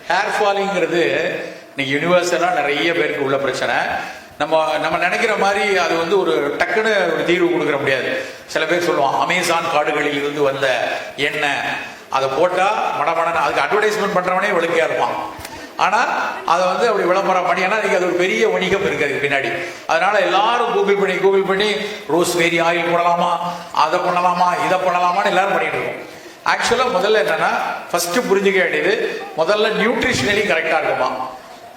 Hair ஃபாலிங்கிறது இன்னைக்கு யூனிவர்சலாக நிறைய பேருக்கு உள்ள பிரச்சனை. நம்ம நினைக்கிற மாதிரி அது வந்து ஒரு டக்குன்னு ஒரு தீர்வு கொடுக்குற முடியாது. சில பேர் சொல்லுவான், அமேசான் காடுகளில் இருந்து வந்த எண்ணெய், அதை போட்டால் மடமடன்னு, அதுக்கு அட்வர்டைஸ்மெண்ட் பண்ணுறவனே ஒழுங்கையாக இருப்பான். ஆனால் அதை வந்து அப்படி விளம்பரம் பண்ணி, ஏன்னா அது ஒரு பெரிய வணிகம் இருக்குது அதுக்கு பின்னாடி. அதனால எல்லாரும் கூகுள் பண்ணி ரோஸ்மேரி ஆயில் போடலாமா, அதை பண்ணலாமா, இதை பண்ணலாமான்னு எல்லாரும் பண்ணிட்டு இருக்கோம். ஆக்சுவலாக முதல்ல என்னன்னா, ஃபர்ஸ்ட் புரிஞ்சுக்க வேண்டியது, முதல்ல நியூட்ரிஷனலி கரெக்டாக இருக்குமா,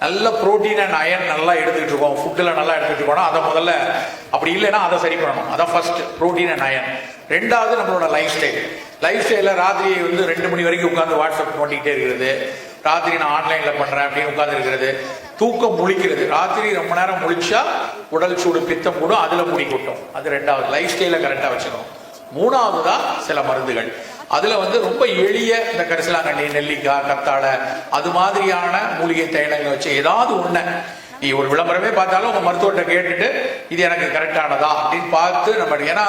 நல்ல புரோட்டீன் அண்ட் அயன் நல்லா எடுத்துக்கிட்டு இருக்கோம், ஃபுட்டில் நல்லா எடுத்துக்கிட்டு இருக்கோம், அதை முதல்ல. அப்படி இல்லைன்னா அதை சரி பண்ணணும். அதான் ஃபர்ஸ்ட், புரோட்டீன் அண்ட் அயன். ரெண்டாவது நம்மளோட லைஃப் ஸ்டைலில் ராத்திரி வந்து 2 மணி வரைக்கும் உட்காந்து வாட்ஸ்அப் நோண்டிக்கிட்டே இருக்கிறது, ராத்திரி நான் ஆன்லைனில் பண்ணுறேன் அப்படின்னு உட்காந்து இருக்கிறது, தூக்கம் முழிக்கிறது. ராத்திரி ரொம்ப நேரம் முழிச்சா உடல் சூடு பித்தம் கூடும், அதில் முடி கொட்டும். அது ரெண்டாவது, லைஃப் ஸ்டைலை கரெக்டாக வச்சுக்கணும். மூணாவது தான் சில மருந்துகள். அதுல வந்து ரொம்ப எளிய இந்த கரிசலாங்கண்ணி, நெல்லிக்காய், கத்தாழை, அது மாதிரியான மூலிகை தைலங்கள் வச்சு ஏதாவது ஒண்ணு, நீ ஒரு விளம்பரமே பார்த்தாலும் உங்க மருத்துவர்கிட்ட கேட்டுட்டு இது எனக்கு கரெக்டானதா அப்படின்னு பார்த்து நம்ம, ஏன்னா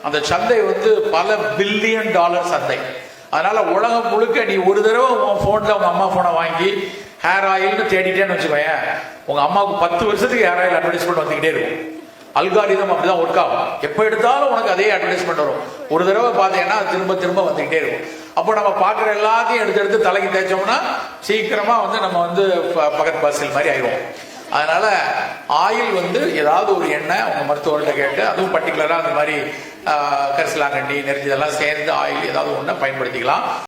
அந்த சந்தை வந்து பல பில்லியன் டாலர் சந்தை. அதனால உலகம் முழுக்க நீ ஒரு தடவை உன் போன்ல உங்க அம்மா போனை வாங்கி ஹேர் ஆயில்னு தேடிட்டேன்னு வச்சுக்கோயேன், உங்க அம்மாவுக்கு 10 வருஷத்துக்கு ஹேர் ஆயில் அட்வர்டைஸ்மெண்ட் வந்துகிட்டே இருக்கும். அல்காரிதம் அப்படிதான் ஒர்க் ஆகும். எப்போ எடுத்தாலும் உனக்கு அதே அட்வர்டைஸ்மெண்ட் வரும். ஒரு தடவை பார்த்தீங்கன்னா திரும்ப திரும்ப வந்துகிட்டே இருக்கும். அப்போ நம்ம பார்க்குற எல்லாத்தையும் எடுத்து தலைக்கு தேய்ச்சோம்னா சீக்கிரமா வந்து நம்ம வந்து பகத் பாசில் மாதிரி ஆயிடுவோம். அதனால ஆயில் வந்து ஏதாவது ஒரு எண்ணெய் உங்க மருத்துவர்கிட்ட கேட்டு, அதுவும் பர்டிகுலரா அந்த மாதிரி கரிசலாங்கண்ணி, நெருஞ்சி இதெல்லாம் சேர்ந்து ஆயில் ஏதாவது ஒன்றை பயன்படுத்திக்கலாம்.